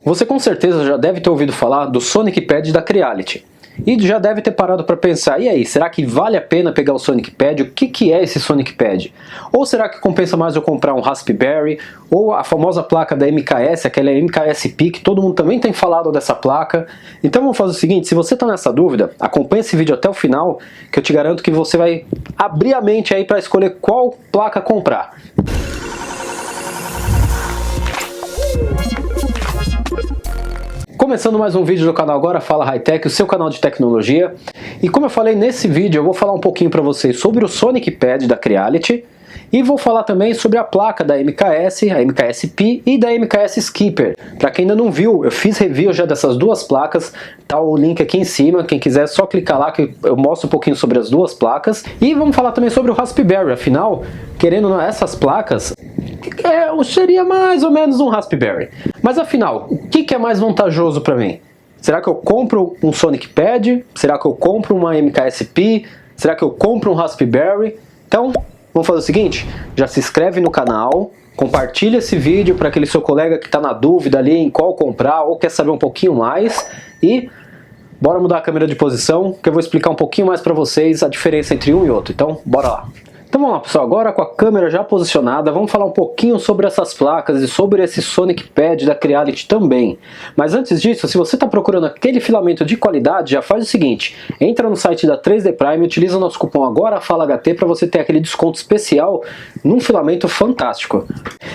Você com certeza já deve ter ouvido falar do Sonic Pad da Creality. E já deve ter parado para pensar, e aí, será que vale a pena pegar o Sonic Pad? O que é esse Sonic Pad? Ou será que compensa mais eu comprar um Raspberry? Ou a famosa placa da MKS, aquela MKS-P, que todo mundo também tem falado dessa placa. Então vamos fazer o seguinte, se você está nessa dúvida, acompanhe esse vídeo até o final, que eu te garanto que você vai abrir a mente aí para escolher qual placa comprar. Começando mais um vídeo do canal Agora Fala Hightech, o seu canal de tecnologia. E como eu falei nesse vídeo, eu vou falar um pouquinho para vocês sobre o Sonic Pad da Creality e vou falar também sobre a placa da MKS, a MKS-P e da MKS Skipper. Para quem ainda não viu, eu fiz review já dessas duas placas, tá o link aqui em cima, quem quiser é só clicar lá que eu mostro um pouquinho sobre as duas placas. E vamos falar também sobre o Raspberry, afinal, querendo essas placas, seria mais ou menos um Raspberry. Mas afinal, o que é mais vantajoso para mim? Será que eu compro um Sonic Pad? Será que eu compro uma MKS-P? Será que eu compro um Raspberry? Então, vamos fazer o seguinte, já se inscreve no canal, compartilha esse vídeo para aquele seu colega que está na dúvida ali em qual comprar ou quer saber um pouquinho mais e bora mudar a câmera de posição que eu vou explicar um pouquinho mais para vocês a diferença entre um e outro. Então, bora lá. Então vamos lá pessoal, agora com a câmera já posicionada, vamos falar um pouquinho sobre essas placas e sobre esse Sonic Pad da Creality também. Mas antes disso, se você está procurando aquele filamento de qualidade, já faz o seguinte, entra no site da 3D Prime, utiliza o nosso cupom AGORAFALAHT para você ter aquele desconto especial num filamento fantástico.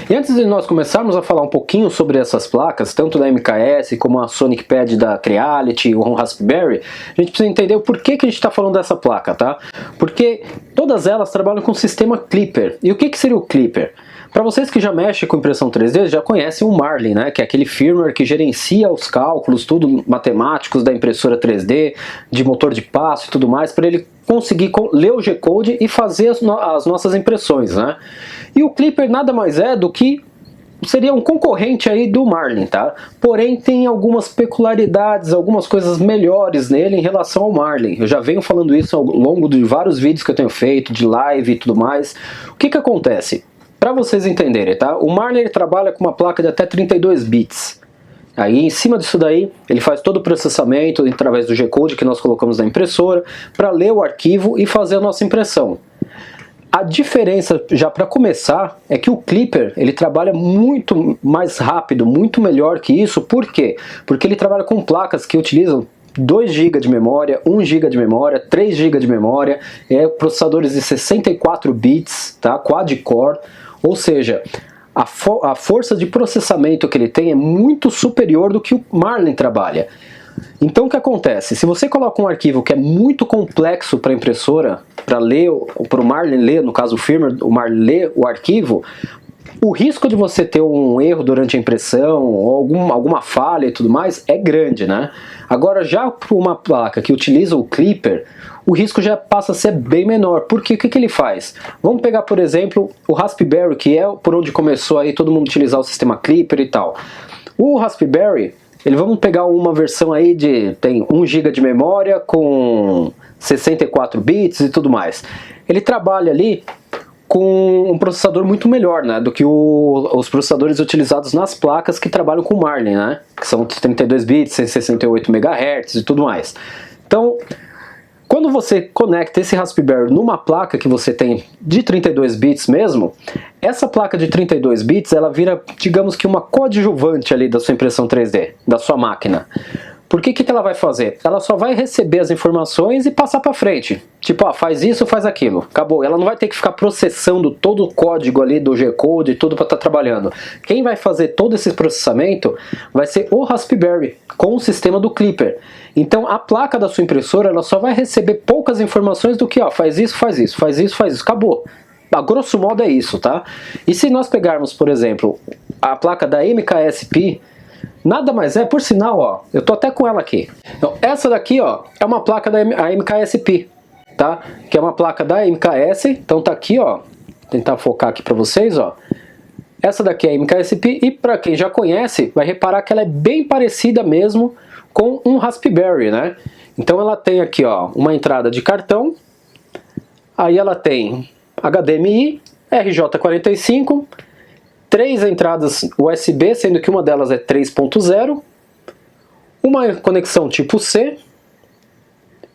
E antes de nós começarmos a falar um pouquinho sobre essas placas, tanto da MKS como a Sonic Pad da Creality ou um Raspberry, a gente precisa entender o porquê que a gente está falando dessa placa, tá? Porque todas elas trabalham com o sistema Klipper. E o que seria o Klipper? Para vocês que já mexem com impressão 3D, já conhecem o Marlin, né? Que é aquele firmware que gerencia os cálculos, tudo matemáticos da impressora 3D, de motor de passo e tudo mais, para ele conseguir ler o G-Code e fazer as nossas impressões, né? E o Klipper nada mais é do que seria um concorrente aí do Marlin, tá? Porém tem algumas peculiaridades, algumas coisas melhores nele em relação ao Marlin. Eu já venho falando isso ao longo de vários vídeos que eu tenho feito, de live e tudo mais. O que acontece? Para vocês entenderem, tá? O Marlin ele trabalha com uma placa de até 32 bits. Aí em cima disso daí, ele faz todo o processamento através do G-Code que nós colocamos na impressora para ler o arquivo e fazer a nossa impressão. A diferença, já para começar, é que o Klipper ele trabalha muito mais rápido, muito melhor que isso. Por quê? Porque ele trabalha com placas que utilizam 2 GB de memória, 1 GB de memória, 3 GB de memória, processadores de 64 bits, tá? Quad-core, ou seja, a força de processamento que ele tem é muito superior do que o Marlin trabalha. Então o que acontece? Se você coloca um arquivo que é muito complexo para a impressora, para o Marlin ler, no caso o firmware, o Marlin ler o arquivo, o risco de você ter um erro durante a impressão, ou alguma falha e tudo mais, é grande, né? Agora já para uma placa que utiliza o Klipper, o risco já passa a ser bem menor. Porque o que ele faz? Vamos pegar, por exemplo, o Raspberry, que é por onde começou aí todo mundo utilizar o sistema Klipper e tal. O Raspberry, vamos pegar uma versão aí tem 1 GB de memória com 64 bits e tudo mais. Ele trabalha ali com um processador muito melhor, né, do que os processadores utilizados nas placas que trabalham com Marlin, né, que são 32 bits, 168 MHz e tudo mais. Então, quando você conecta esse Raspberry numa placa que você tem de 32 bits mesmo, essa placa de 32 bits, ela vira, digamos que uma coadjuvante ali da sua impressão 3D, da sua máquina. Por que ela vai fazer? Ela só vai receber as informações e passar para frente. Tipo, faz isso, faz aquilo. Acabou. Ela não vai ter que ficar processando todo o código ali do G-Code e tudo para estar trabalhando. Quem vai fazer todo esse processamento vai ser o Raspberry, com o sistema do Klipper. Então a placa da sua impressora ela só vai receber poucas informações do que, faz isso, faz isso, faz isso, faz isso. Acabou. A grosso modo é isso, tá? E se nós pegarmos, por exemplo, a placa da MKS-P, nada mais é, por sinal, eu tô até com ela aqui. Então, essa daqui, é uma placa da MKS-P, tá? Que é uma placa da MKS, então tá aqui, Vou tentar focar aqui para vocês, Essa daqui é a MKS-P e para quem já conhece, vai reparar que ela é bem parecida mesmo com um Raspberry, né? Então ela tem aqui, uma entrada de cartão, aí ela tem HDMI, RJ45, 3 entradas USB, sendo que uma delas é 3.0, uma conexão tipo C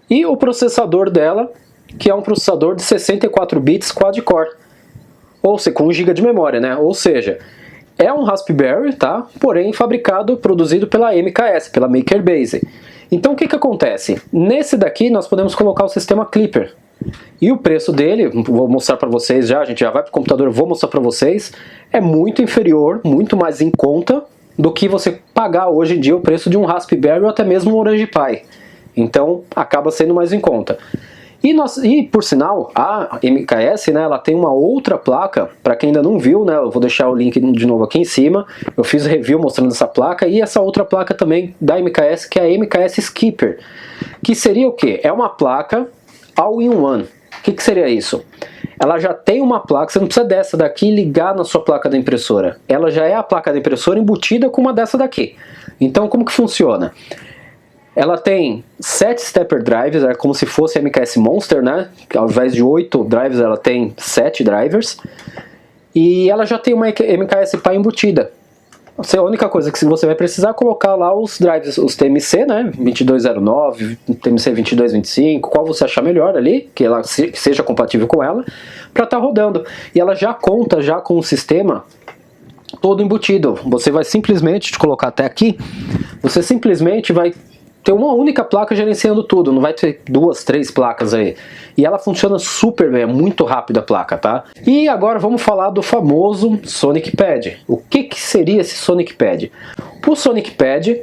e o processador dela, que é um processador de 64 bits quad-core, ou seja, com 1 GB de memória, né? Ou seja, é um Raspberry, tá? Porém fabricado, produzido pela MKS, pela MakerBase. Então o que acontece? Nesse daqui nós podemos colocar o sistema Clipper. E o preço dele, vou mostrar para vocês já, a gente já vai para o computador, vou mostrar para vocês, é muito inferior, muito mais em conta do que você pagar hoje em dia o preço de um Raspberry ou até mesmo um Orange Pi. Então acaba sendo mais em conta. E por sinal, a MKS, né, ela tem uma outra placa, para quem ainda não viu, né, eu vou deixar o link de novo aqui em cima, eu fiz review mostrando essa placa, e essa outra placa também da MKS, que é a MKS Skipper, que seria o quê? É uma placa all-in-one. O que seria isso? Ela já tem uma placa, você não precisa dessa daqui ligar na sua placa da impressora, ela já é a placa da impressora embutida com uma dessa daqui. Então como que funciona? Ela tem 7 stepper drives, é como se fosse a MKS Monster, né? Ao invés de 8 drives, ela tem 7 drivers. E ela já tem uma MKS Pi embutida. A única coisa que você vai precisar é colocar lá os drives, os TMC, né? 2209, TMC 2225, qual você achar melhor ali, que ela seja compatível com ela, para estar rodando. E ela já conta já com o sistema todo embutido. Você vai simplesmente, te colocar até aqui, você simplesmente vai ter uma única placa gerenciando tudo, não vai ter 2, 3 placas aí. E ela funciona super bem, é muito rápida a placa, tá? E agora vamos falar do famoso Sonic Pad. O que seria esse Sonic Pad? O Sonic Pad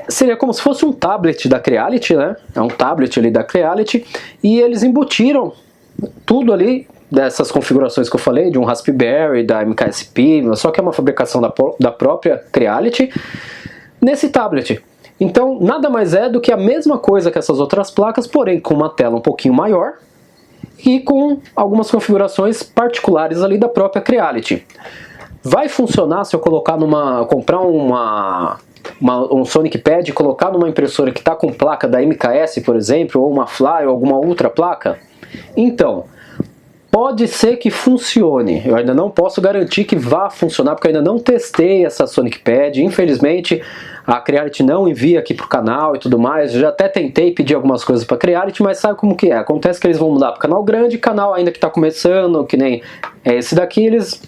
seria como se fosse um tablet da Creality, né? É um tablet ali da Creality, e eles embutiram tudo ali dessas configurações que eu falei, de um Raspberry, da MKSP, só que é uma fabricação da própria Creality, nesse tablet. Então, nada mais é do que a mesma coisa que essas outras placas, porém com uma tela um pouquinho maior e com algumas configurações particulares ali da própria Creality. Vai funcionar se eu colocar comprar um Sonic Pad e colocar numa impressora que está com placa da MKS, por exemplo, ou uma Fly ou alguma outra placa? Então, pode ser que funcione, eu ainda não posso garantir que vá funcionar, porque eu ainda não testei essa Sonic Pad, infelizmente a Creality não envia aqui pro canal e tudo mais, eu já até tentei pedir algumas coisas para a Creality, mas sabe como que é? Acontece que eles vão mudar para canal grande, canal ainda que está começando, que nem esse daqui, eles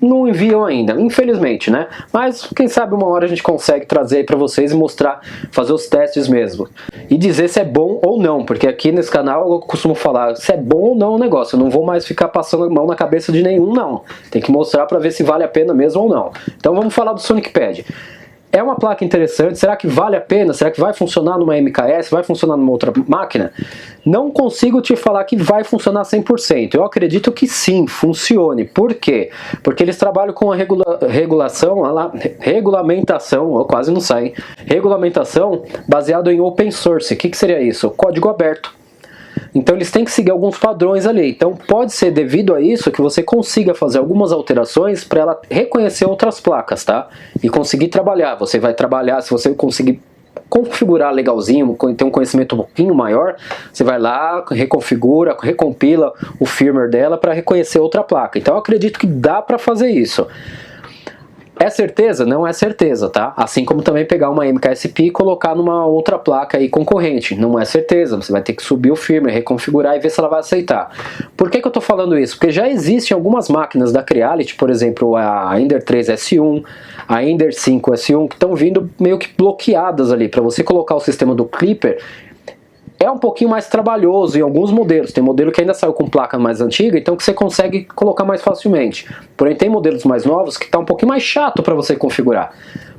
não enviam ainda, infelizmente, né? Mas quem sabe uma hora a gente consegue trazer aí pra vocês e mostrar, fazer os testes mesmo. E dizer se é bom ou não, porque aqui nesse canal eu costumo falar se é bom ou não o negócio. Eu não vou mais ficar passando a mão na cabeça de nenhum, não. Tem que mostrar pra ver se vale a pena mesmo ou não. Então vamos falar do Sonic Pad. É uma placa interessante, será que vale a pena? Será que vai funcionar numa MKS? Vai funcionar numa outra máquina? Não consigo te falar que vai funcionar 100%. Eu acredito que sim, funcione. Por quê? Porque eles trabalham com a regulamentação, quase não sai, regulamentação baseado em open source. O que seria isso? Código aberto. Então eles têm que seguir alguns padrões ali. Então pode ser devido a isso que você consiga fazer algumas alterações para ela reconhecer outras placas, tá? E conseguir trabalhar. Você vai trabalhar, se você conseguir configurar legalzinho, ter um conhecimento um pouquinho maior, você vai lá, reconfigura, recompila o firmware dela para reconhecer outra placa. Então eu acredito que dá para fazer isso. É certeza? Não é certeza, tá? Assim como também pegar uma MKSP e colocar numa outra placa aí concorrente. Não é certeza, você vai ter que subir o firmware, reconfigurar e ver se ela vai aceitar. Por que eu tô falando isso? Porque já existem algumas máquinas da Creality, por exemplo, a Ender 3 S1, a Ender 5 S1, que estão vindo meio que bloqueadas ali. Para você colocar o sistema do Clipper, é um pouquinho mais trabalhoso em alguns modelos. Tem modelo que ainda saiu com placa mais antiga, então que você consegue colocar mais facilmente. Porém tem modelos mais novos que está um pouquinho mais chato para você configurar.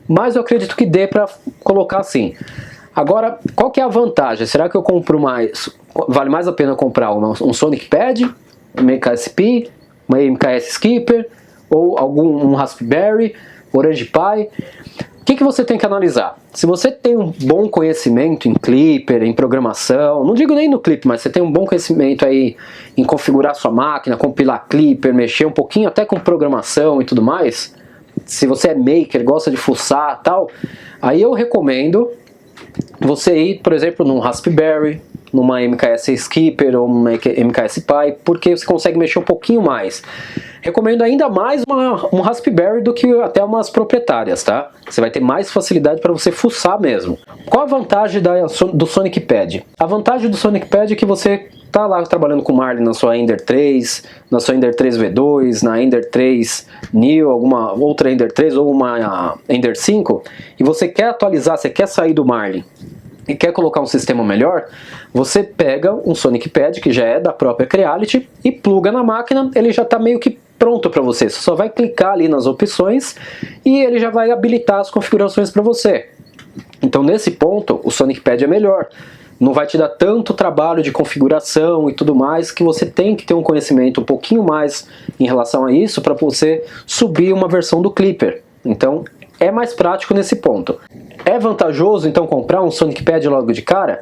Mas eu acredito que dê para colocar assim. Agora, qual que é a vantagem? Será que eu compro mais? Vale mais a pena comprar um Sonic Pad, uma MKSP, uma MKS Skipper, ou um Raspberry, Orange Pi? O que você tem que analisar? Se você tem um bom conhecimento em Clipper, em programação, não digo nem no Clipper, mas você tem um bom conhecimento aí em configurar sua máquina, compilar Clipper, mexer um pouquinho até com programação e tudo mais, se você é maker, gosta de fuçar e tal, aí eu recomendo você ir, por exemplo, num Raspberry, numa MKS Skipper ou uma MKS Pi, porque você consegue mexer um pouquinho mais. Recomendo ainda mais um Raspberry do que até umas proprietárias, tá? Você vai ter mais facilidade para você fuçar mesmo. Qual a vantagem do Sonic Pad? A vantagem do Sonic Pad é que você tá lá trabalhando com Marlin na sua Ender 3, na sua Ender 3 V2, na Ender 3 Neo, alguma outra Ender 3 ou uma Ender 5, e você quer atualizar, você quer sair do Marlin e quer colocar um sistema melhor, você pega um Sonic Pad que já é da própria Creality e pluga na máquina, ele já está meio que pronto para você. Você só vai clicar ali nas opções e ele já vai habilitar as configurações para você. Então nesse ponto o Sonic Pad é melhor. Não vai te dar tanto trabalho de configuração e tudo mais, que você tem que ter um conhecimento um pouquinho mais em relação a isso para você subir uma versão do Clipper. Então é mais prático nesse ponto. É vantajoso então comprar um Sonic Pad logo de cara?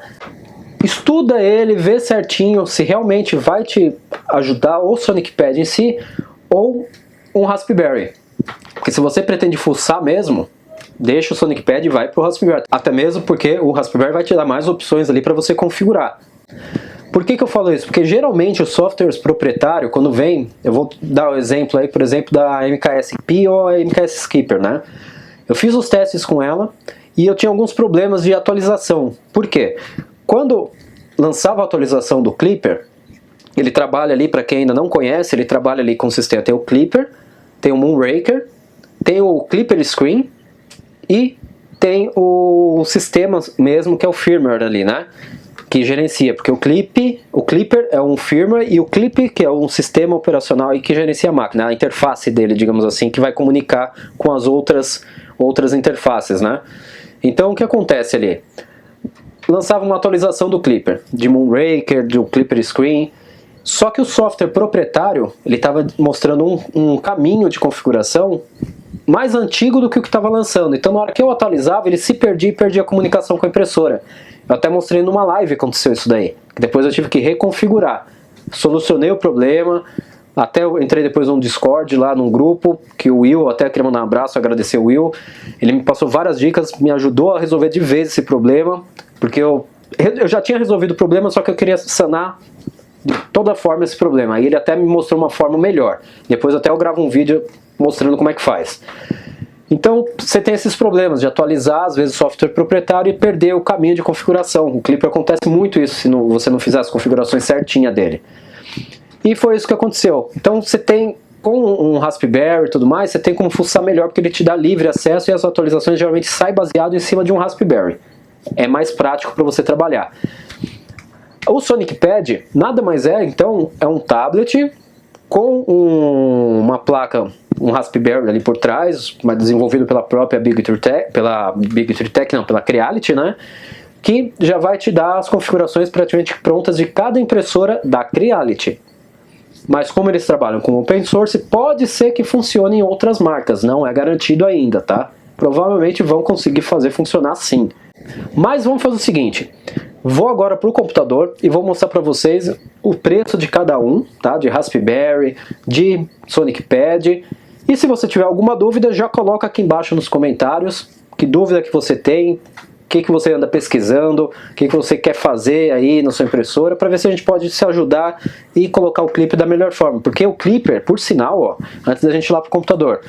Estuda ele, vê certinho se realmente vai te ajudar o Sonic Pad em si ou um Raspberry. Porque se você pretende fuçar mesmo, deixa o Sonic Pad e vai para o Raspberry. Até mesmo porque o Raspberry vai te dar mais opções ali para você configurar. Por que eu falo isso? Porque geralmente os softwares proprietários, quando vem, eu vou dar o exemplo aí, por exemplo, da MKS-P ou a MKS Skipper, né? Eu fiz os testes com ela e eu tinha alguns problemas de atualização. Por quê? Quando lançava a atualização do Clipper, ele trabalha ali, para quem ainda não conhece, ele trabalha ali com o sistema. Tem o Clipper, tem o Moonraker, tem o Clipper Screen e tem o sistema mesmo, que é o firmware ali, né? Que gerencia, porque o Clipper é um firmware e o Clip, que é um sistema operacional e que gerencia a máquina, a interface dele, digamos assim, que vai comunicar com as outras interfaces, né? Então o que acontece ali? Lançava uma atualização do Clipper, de Moonraker, do Clipper Screen, só que o software proprietário, ele estava mostrando um caminho de configuração mais antigo do que o que estava lançando. Então na hora que eu atualizava, ele se perdia e perdia a comunicação com a impressora. Eu até mostrei numa live que aconteceu isso daí. Depois eu tive que reconfigurar. Solucionei o problema, até eu entrei depois num Discord lá, num grupo, que o Will, até queria mandar um abraço, agradecer o Will. Ele me passou várias dicas, me ajudou a resolver de vez esse problema, porque eu já tinha resolvido o problema, só que eu queria sanar de toda forma esse problema. Aí ele até me mostrou uma forma melhor. Depois até eu gravo um vídeo mostrando como é que faz. Então você tem esses problemas de atualizar às vezes o software proprietário e perder o caminho de configuração. O Clipper acontece muito isso se você não fizer as configurações certinhas dele. E foi isso que aconteceu. Então você tem, com um Raspberry e tudo mais, você tem como fuçar melhor, porque ele te dá livre acesso e as atualizações geralmente saem baseado em cima de um Raspberry. É mais prático para você trabalhar. O Sonic Pad nada mais é, então, é um tablet com uma placa, um Raspberry ali por trás, mas desenvolvido pela própria Big Tree Tech, pela Creality, né? Que já vai te dar as configurações praticamente prontas de cada impressora da Creality. Mas como eles trabalham com open source, pode ser que funcione em outras marcas, não é garantido ainda, tá? Provavelmente vão conseguir fazer funcionar sim. Mas vamos fazer o seguinte, vou agora para o computador e vou mostrar para vocês o preço de cada um, tá? De Raspberry, de Sonic Pad. E se você tiver alguma dúvida, já coloca aqui embaixo nos comentários que dúvida que você tem, o que você anda pesquisando, o que você quer fazer aí na sua impressora, para ver se a gente pode se ajudar e colocar o Clipper da melhor forma. Porque o Clipper, por sinal, ó, antes da gente ir lá para o computador,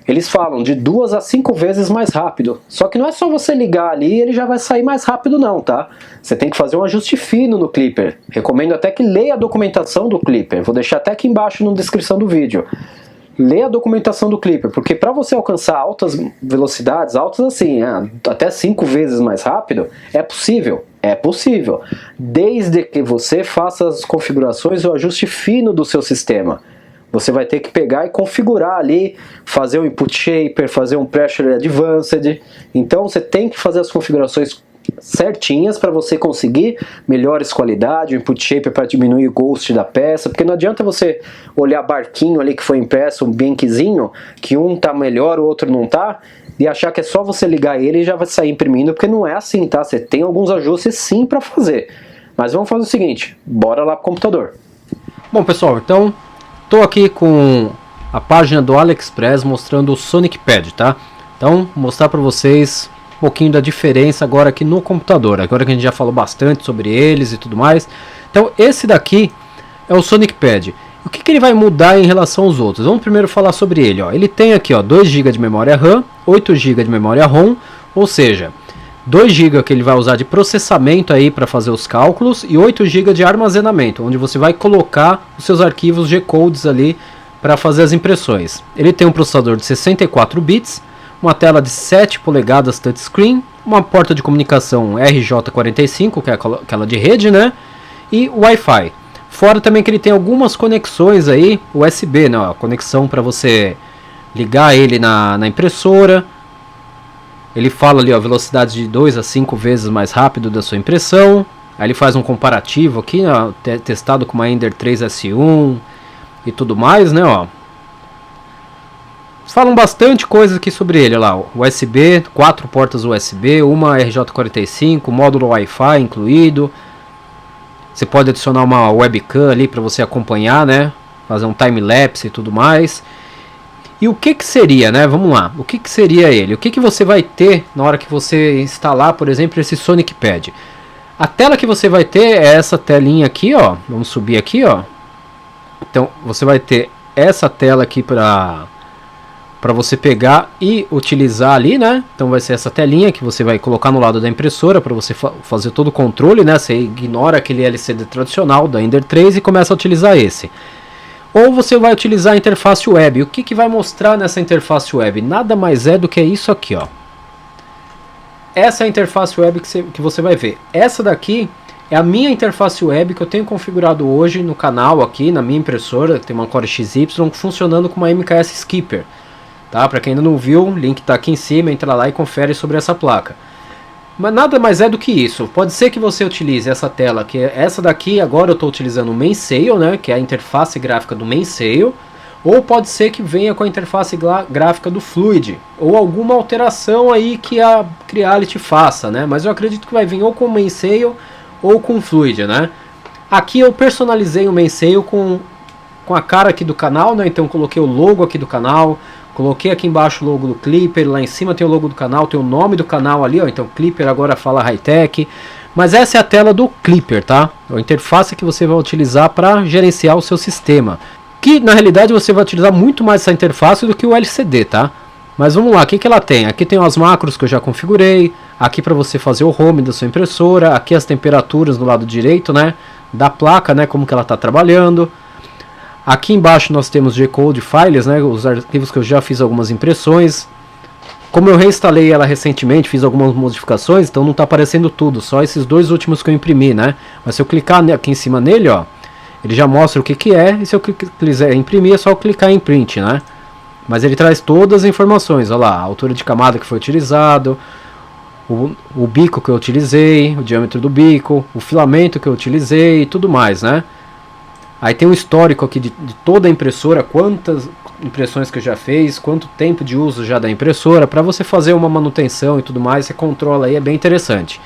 eles falam de 2 a 5 vezes mais rápido. Só que não é só você ligar ali e ele já vai sair mais rápido não, tá? Você tem que fazer um ajuste fino no Clipper. Recomendo até que leia a documentação do Clipper. Vou deixar até aqui embaixo na descrição do vídeo. Leia a documentação do Clipper, porque para você alcançar altas velocidades, altas assim, até 5 vezes mais rápido, é possível. É possível. Desde que você faça as configurações e o ajuste fino do seu sistema. Você vai ter que pegar e configurar ali, fazer um input shaper, fazer um pressure advanced. Então você tem que fazer as configurações certinhas para você conseguir melhores qualidade, o input shaper para diminuir o ghost da peça, porque não adianta você olhar barquinho ali que foi impresso, um binkzinho, que um tá melhor, o outro não tá, e achar que é só você ligar ele e já vai sair imprimindo, porque não é assim, tá? Você tem alguns ajustes sim para fazer. Mas vamos fazer o seguinte, bora lá pro computador. Bom pessoal, então estou aqui com a página do AliExpress mostrando o Sonic Pad, tá? Então, mostrar para vocês um pouquinho da diferença agora aqui no computador. Agora que a gente já falou bastante sobre eles e tudo mais. Então, esse daqui é o Sonic Pad. O que ele vai mudar em relação aos outros? Vamos primeiro falar sobre ele. Ó. Ele tem aqui 2 GB de memória RAM, 8 GB de memória ROM, ou seja, 2 GB que ele vai usar de processamento aí para fazer os cálculos e 8 GB de armazenamento, onde você vai colocar os seus arquivos G-codes ali para fazer as impressões. Ele tem um processador de 64 bits, uma tela de 7 polegadas touchscreen, uma porta de comunicação RJ45, que é aquela de rede, né? E Wi-Fi. Fora também que ele tem algumas conexões aí, USB, né? Ó, conexão para você ligar ele na impressora. Ele fala ali, ó, velocidade de 2 a 5 vezes mais rápido da sua impressão. Aí ele faz um comparativo aqui, ó, testado com uma Ender 3S1 e tudo mais, né, ó. Falam bastante coisa aqui sobre ele, lá, ó. USB, 4 portas USB, uma RJ45, módulo Wi-Fi incluído. Você pode adicionar uma webcam ali para você acompanhar, né, fazer um time-lapse e tudo mais. E o que seria, né? Vamos lá. O que seria ele? O que você vai ter na hora que você instalar, por exemplo, esse Sonic Pad? A tela que você vai ter é essa telinha aqui, ó. Vamos subir aqui, ó. Então, você vai ter essa tela aqui para você pegar e utilizar ali, né? Então vai ser essa telinha que você vai colocar no lado da impressora para você fazer todo o controle, né? Você ignora aquele LCD tradicional da Ender 3 e começa a utilizar esse. Ou você vai utilizar a interface web. O que vai mostrar nessa interface web? Nada mais é do que isso aqui, ó. Essa é a interface web que você vai ver. Essa daqui é a minha interface web que eu tenho configurado hoje no canal aqui, na minha impressora, que tem uma Core XY, funcionando com uma MKS Skipper. Tá? Para quem ainda não viu, o link está aqui em cima, entra lá e confere sobre essa placa. Mas nada mais é do que isso. Pode ser que você utilize essa tela, que é essa daqui, agora eu estou utilizando o Mainsail, né, que é a interface gráfica do Mainsail, ou pode ser que venha com a interface gráfica do Fluid, ou alguma alteração aí que a Creality faça, né, mas eu acredito que vai vir ou com o Mainsail ou com o Fluid, né. Aqui eu personalizei o Mainsail com a cara aqui do canal, né, então coloquei o logo aqui do canal, coloquei aqui embaixo o logo do Klipper, lá em cima tem o logo do canal, tem o nome do canal ali, ó, então Klipper agora fala Hightech, mas essa é a tela do Klipper, tá? A interface que você vai utilizar para gerenciar o seu sistema, que na realidade você vai utilizar muito mais essa interface do que o LCD, tá? Mas vamos lá, o que ela tem? Aqui tem as macros que eu já configurei, aqui para você fazer o home da sua impressora, aqui as temperaturas do lado direito, né, da placa, né, como que ela está trabalhando. Aqui embaixo nós temos G-Code Files, né, os arquivos que eu já fiz algumas impressões. Como eu reinstalei ela recentemente, fiz algumas modificações, então não está aparecendo tudo, só esses 2 últimos que eu imprimi, né. Mas se eu clicar aqui em cima nele, ó, ele já mostra o que é, e se eu quiser imprimir é só clicar em Print, né. Mas ele traz todas as informações, olha lá, a altura de camada que foi utilizado, o bico que eu utilizei, o diâmetro do bico, o filamento que eu utilizei e tudo mais, né. Aí tem um histórico aqui de toda a impressora, quantas impressões que eu já fiz, quanto tempo de uso já da impressora, para você fazer uma manutenção e tudo mais, você controla aí, é bem interessante.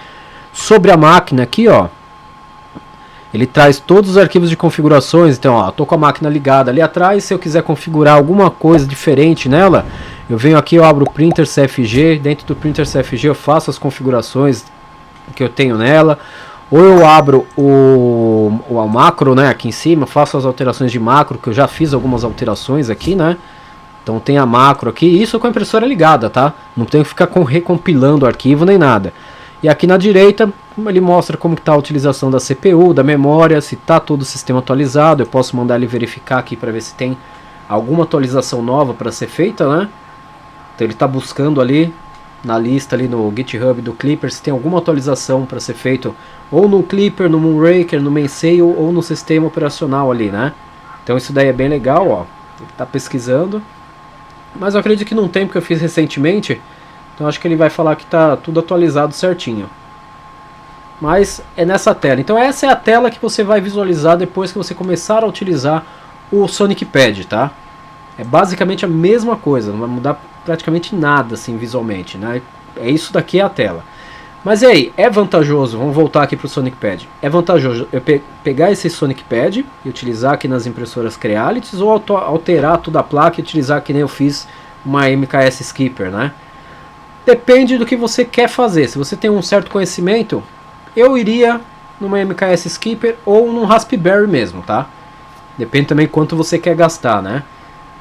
Sobre a máquina aqui, ó, ele traz todos os arquivos de configurações, então ó, tô com a máquina ligada ali atrás, se eu quiser configurar alguma coisa diferente nela, eu venho aqui, eu abro o Printer CFG, dentro do Printer CFG eu faço as configurações que eu tenho nela, ou eu abro o macro, né, aqui em cima, faço as alterações de macro, que eu já fiz algumas alterações aqui, né. Então tem a macro aqui, isso com a impressora ligada, tá? Não tenho que ficar recompilando o arquivo nem nada. E aqui na direita, ele mostra como está a utilização da CPU, da memória, se está todo o sistema atualizado. Eu posso mandar ele verificar aqui para ver se tem alguma atualização nova para ser feita, né. Então ele está buscando ali na lista ali no GitHub do Klipper se tem alguma atualização para ser feito ou no Klipper, no Moonraker, no Mainsail ou no sistema operacional ali, né? Então isso daí é bem legal, ó. Ele está pesquisando, mas eu acredito que não tem porque eu fiz recentemente, então acho que ele vai falar que está tudo atualizado certinho. Mas é nessa tela. Então essa é a tela que você vai visualizar depois que você começar a utilizar o Sonic Pad, tá? É basicamente a mesma coisa, não vai mudar praticamente nada assim visualmente, né? É isso daqui é a tela. Mas e aí, é vantajoso, vamos voltar aqui para o Sonic Pad, é vantajoso eu pegar esse Sonic Pad e utilizar aqui nas impressoras Creality ou alterar toda a placa e utilizar que nem eu fiz uma MKS Skipper, né? Depende do que você quer fazer. Se você tem um certo conhecimento, eu iria numa MKS Skipper ou num Raspberry mesmo, tá? Depende também quanto você quer gastar, né?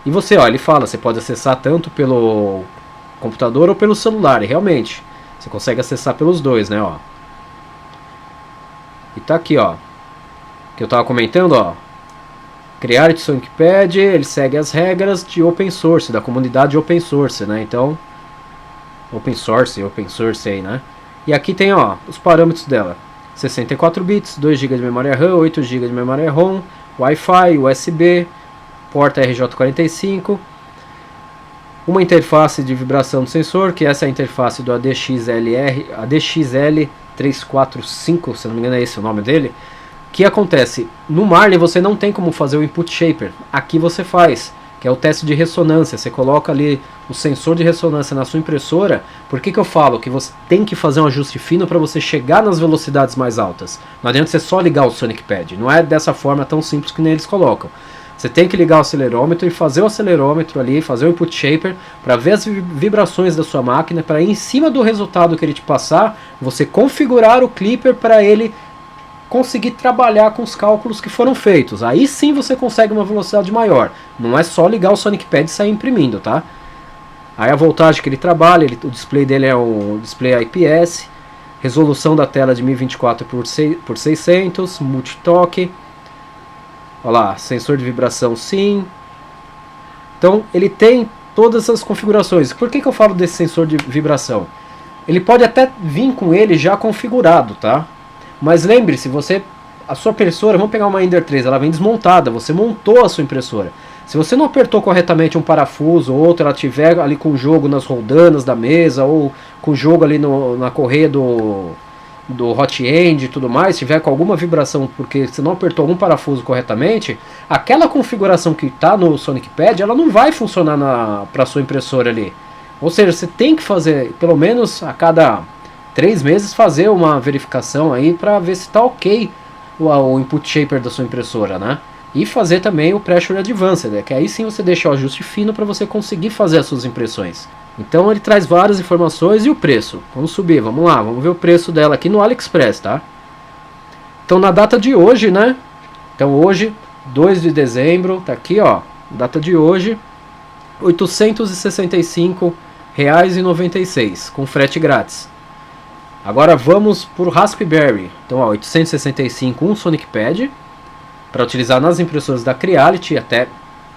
E você, ó, ele fala, você pode acessar tanto pelo computador ou pelo celular, e realmente, você consegue acessar pelos dois, né, ó. E tá aqui, ó, que eu tava comentando, ó. Creality SonicPad, ele segue as regras de open source, da comunidade open source, né? Então, open source aí, né? E aqui tem, ó, os parâmetros dela. 64 bits, 2 GB de memória RAM, 8 GB de memória ROM, Wi-Fi, USB, porta RJ45, uma interface de vibração do sensor, que essa é a interface do ADXL345, se não me engano é esse o nome dele. O que acontece? No Marlin você não tem como fazer o input shaper, aqui você faz, que é o teste de ressonância. Você coloca ali o sensor de ressonância na sua impressora. Por que eu falo que você tem que fazer um ajuste fino para você chegar nas velocidades mais altas? Não adianta você só ligar o SonicPad, não é dessa forma tão simples que nem eles colocam. Você tem que ligar o acelerômetro e fazer o acelerômetro ali, fazer o input shaper para ver as vibrações da sua máquina, para em cima do resultado que ele te passar, você configurar o clipper para ele conseguir trabalhar com os cálculos que foram feitos. Aí sim você consegue uma velocidade maior. Não é só ligar o SonicPad e sair imprimindo, tá? Aí a voltagem que ele trabalha, o display dele é um display IPS, resolução da tela de 1024 por 600, multitoque. Olha lá, sensor de vibração sim. Então ele tem todas as configurações. Por que eu falo desse sensor de vibração? Ele pode até vir com ele já configurado, tá? Mas lembre-se, a sua impressora, vamos pegar uma Ender 3, ela vem desmontada, você montou a sua impressora. Se você não apertou corretamente um parafuso ou outro, ela tiver ali com o jogo nas roldanas da mesa, ou com o jogo ali na correia do hot end e tudo mais, tiver com alguma vibração porque você não apertou algum parafuso corretamente, aquela configuração que está no SonicPad, ela não vai funcionar para a sua impressora ali. Ou seja, você tem que fazer, pelo menos a cada 3 meses, fazer uma verificação aí para ver se está ok o input shaper da sua impressora, né? E fazer também o Pressure Advanced, né? Que aí sim você deixa o ajuste fino para você conseguir fazer as suas impressões. Então ele traz várias informações. E o preço? Vamos subir, vamos lá, vamos ver o preço dela aqui no AliExpress, tá? Então na data de hoje, né? Então hoje, 2 de dezembro, tá aqui, ó, data de hoje, R$ 865,96 com frete grátis. Agora vamos por Raspberry. Então, ó, 865 um SonicPad para utilizar nas impressoras da Creality, até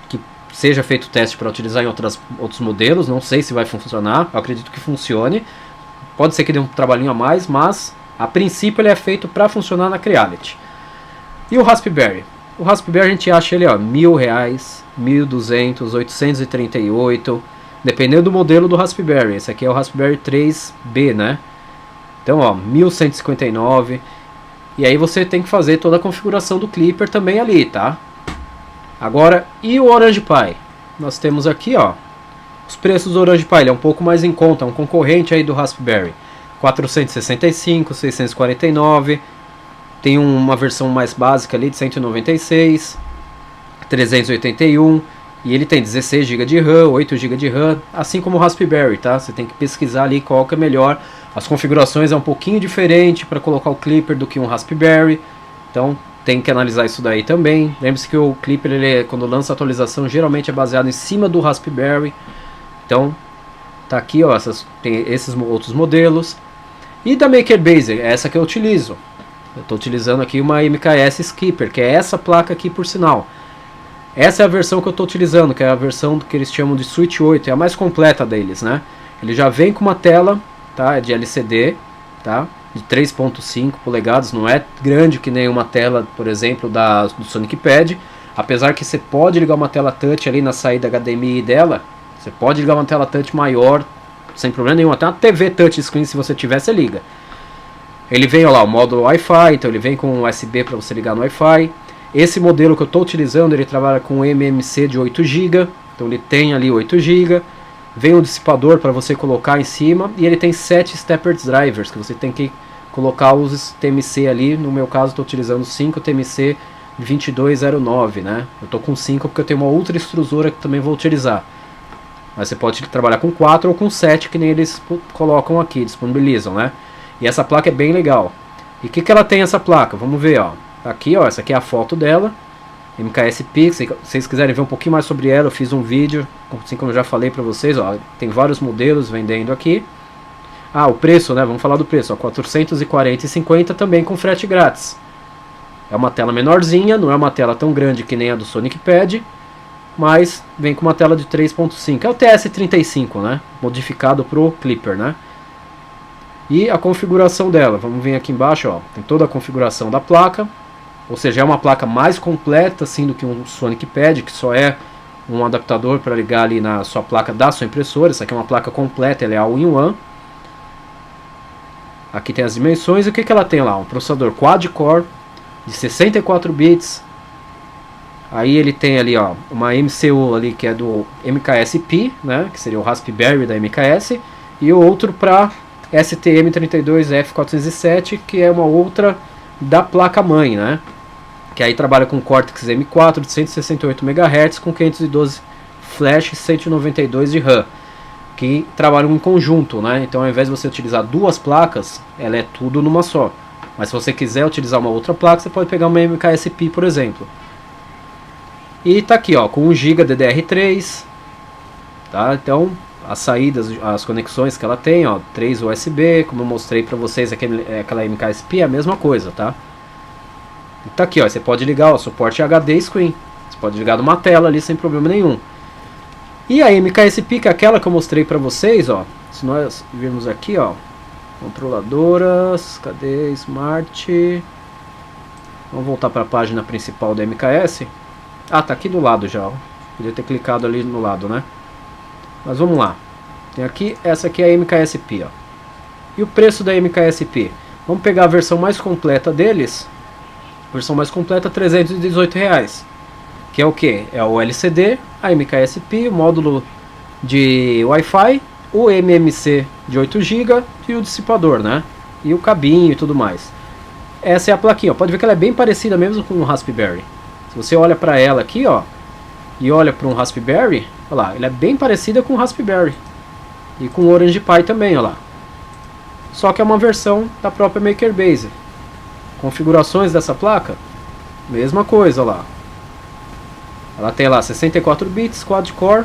que seja feito o teste para utilizar em outros modelos. Não sei se vai funcionar, eu acredito que funcione. Pode ser que dê um trabalhinho a mais, mas a princípio ele é feito para funcionar na Creality. E o Raspberry? O Raspberry a gente acha ele, ó, R$1.000, 1.200, 838, dependendo do modelo do Raspberry. Esse aqui é o Raspberry 3B, né? Então, ó, 1.159. E aí você tem que fazer toda a configuração do Clipper também ali, tá? Agora, e o Orange Pi? Nós temos aqui, ó, os preços do Orange Pi. Ele é um pouco mais em conta, um concorrente aí do Raspberry. 465, 649. Tem uma versão mais básica ali de 196, 381. E ele tem 16 GB de RAM, 8 GB de RAM, assim como o Raspberry, tá? Você tem que pesquisar ali qual que é melhor. As configurações é um pouquinho diferente para colocar o Clipper do que um Raspberry. Então tem que analisar isso daí também. Lembre-se que o Clipper, quando lança atualização, geralmente é baseado em cima do Raspberry. Então tá aqui, ó, tem esses outros modelos. E da MakerBase, é essa que eu utilizo. Eu estou utilizando aqui uma MKS Skipper, que é essa placa aqui, por sinal. Essa é a versão que eu estou utilizando, que é a versão que eles chamam de Switch 8, é a mais completa deles, né? Ele já vem com uma tela, tá, de LCD, tá, de 3.5 polegadas, não é grande que nem uma tela, por exemplo, do SonicPad, apesar que você pode ligar uma tela touch ali na saída HDMI dela, você pode ligar uma tela touch maior, sem problema nenhum, até uma TV touchscreen, se você tiver, você liga. Ele vem, ó lá, o módulo Wi-Fi, então ele vem com USB para você ligar no Wi-Fi. Esse modelo que eu estou utilizando, ele trabalha com MMC de 8 GB, então ele tem ali 8 GB. Vem um dissipador para você colocar em cima e ele tem 7 stepper drivers, que você tem que colocar os TMC ali. No meu caso, estou utilizando 5 TMC 2209, né? Eu estou com 5 porque eu tenho uma outra extrusora que também vou utilizar. Mas você pode trabalhar com 4 ou com 7, que nem eles colocam aqui, disponibilizam, né? E essa placa é bem legal. E o que ela tem, essa placa? Vamos ver, ó. Aqui, ó, essa aqui é a foto dela. MKS-P, se vocês quiserem ver um pouquinho mais sobre ela, eu fiz um vídeo, assim como eu já falei para vocês, ó, tem vários modelos vendendo aqui. Ah, o preço, né? Vamos falar do preço, ó, 440,50 também com frete grátis. É uma tela menorzinha, não é uma tela tão grande que nem a do Sonic Pad, mas vem com uma tela de 3.5, é o TS35, né? Modificado pro Clipper, né? E a configuração dela, vamos ver aqui embaixo, ó, tem toda a configuração da placa. Ou seja, é uma placa mais completa assim, do que um Sonic Pad, que só é um adaptador para ligar ali na sua placa da sua impressora. Essa aqui é uma placa completa, ela é all-in-one. Aqui tem as dimensões e o que ela tem lá? Um processador quad-core de 64 bits. Aí ele tem ali ó, uma MCU ali que é do MKS-P, né, que seria o Raspberry da MKS. E o outro para STM32F407, que é uma outra da placa-mãe, né? Que aí trabalha com Cortex M4 de 168 MHz com 512 flash e 192 de RAM, que trabalham em conjunto, né? Então ao invés de você utilizar duas placas, ela é tudo numa só. Mas se você quiser utilizar uma outra placa, você pode pegar uma MKS-P, por exemplo. E tá aqui, ó, com 1 GB DDR3, tá? Então as saídas, as conexões que ela tem, ó, 3 USB, como eu mostrei para vocês, aquela MKS-P é a mesma coisa, tá? E tá aqui, ó, você pode ligar o suporte HD Screen, você pode ligar numa tela ali sem problema nenhum. E a MKS-P, que é aquela que eu mostrei para vocês, ó, se nós virmos aqui, ó, controladoras, cadê, Smart, vamos voltar para a página principal da MKS. Ah, tá aqui do lado já, ó. Podia ter clicado ali no lado, né? Mas vamos lá. Tem aqui, essa aqui é a MKS-P, ó. E o preço da MKS-P? Vamos pegar a versão mais completa deles. A versão mais completa, R$318. Que é o que? É o LCD, a MKS-P, o módulo de Wi-Fi, o MMC de 8 GB e o dissipador, né? E o cabinho e tudo mais. Essa é a plaquinha, ó. Pode ver que ela é bem parecida mesmo com o Raspberry. Se você olha para ela aqui, ó, e olha para um Raspberry, olha lá, ela é bem parecida com o Raspberry. E com o Orange Pi também, olha lá. Só que é uma versão da própria MakerBase. Configurações dessa placa, mesma coisa, olha lá. Ela tem lá 64 bits, quad-core,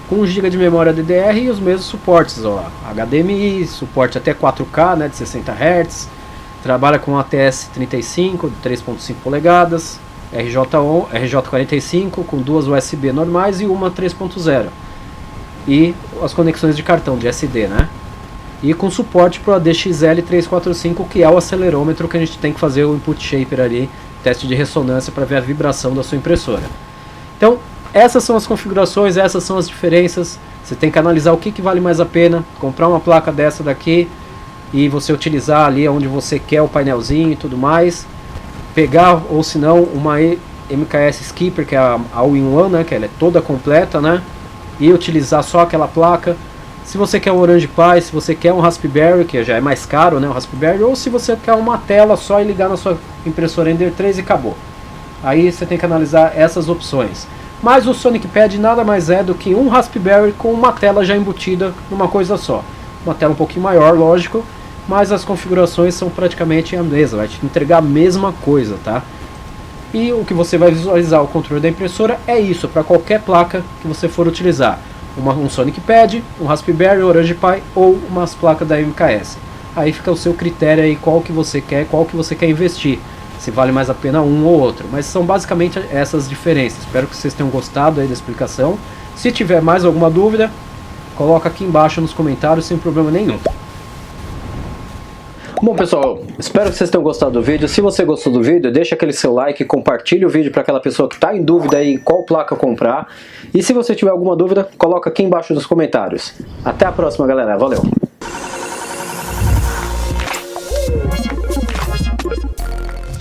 com 1 GB de memória DDR e os mesmos suportes, olha lá. HDMI, suporte até 4K, né, de 60 Hz. Trabalha com ATS-35 de 3.5 polegadas. RJ45 com duas USB normais e uma 3.0 e as conexões de cartão de SD, né? E com suporte para o ADXL345, que é o acelerômetro que a gente tem que fazer o input shaper ali, teste de ressonância para ver a vibração da sua impressora. Então essas são as configurações, essas são as diferenças. Você tem que analisar o que vale mais a pena, comprar uma placa dessa daqui e você utilizar ali onde você quer o painelzinho e tudo mais. Pegar, ou se não, uma MKS Skipper, que é a all-in-one, né, que ela é toda completa, né, e utilizar só aquela placa. Se você quer um Orange Pi, se você quer um Raspberry, que já é mais caro, né, o Raspberry, ou se você quer uma tela só e ligar na sua impressora Ender 3 e acabou. Aí você tem que analisar essas opções. Mas o Sonic Pad nada mais é do que um Raspberry com uma tela já embutida numa coisa só. Uma tela um pouquinho maior, lógico, mas as configurações são praticamente a mesma, vai te entregar a mesma coisa, tá? E o que você vai visualizar o controle da impressora é isso, para qualquer placa que você for utilizar. Um Sonic Pad, um Raspberry, Orange Pi ou umas placas da MKS. Aí fica o seu critério aí, qual que você quer investir. Se vale mais a pena um ou outro. Mas são basicamente essas diferenças. Espero que vocês tenham gostado aí da explicação. Se tiver mais alguma dúvida, coloca aqui embaixo nos comentários sem problema nenhum. Bom pessoal, espero que vocês tenham gostado do vídeo. Se você gostou do vídeo, deixa aquele seu like, compartilhe o vídeo para aquela pessoa que está em dúvida aí qual placa comprar. E se você tiver alguma dúvida, coloca aqui embaixo nos comentários. Até a próxima galera, valeu!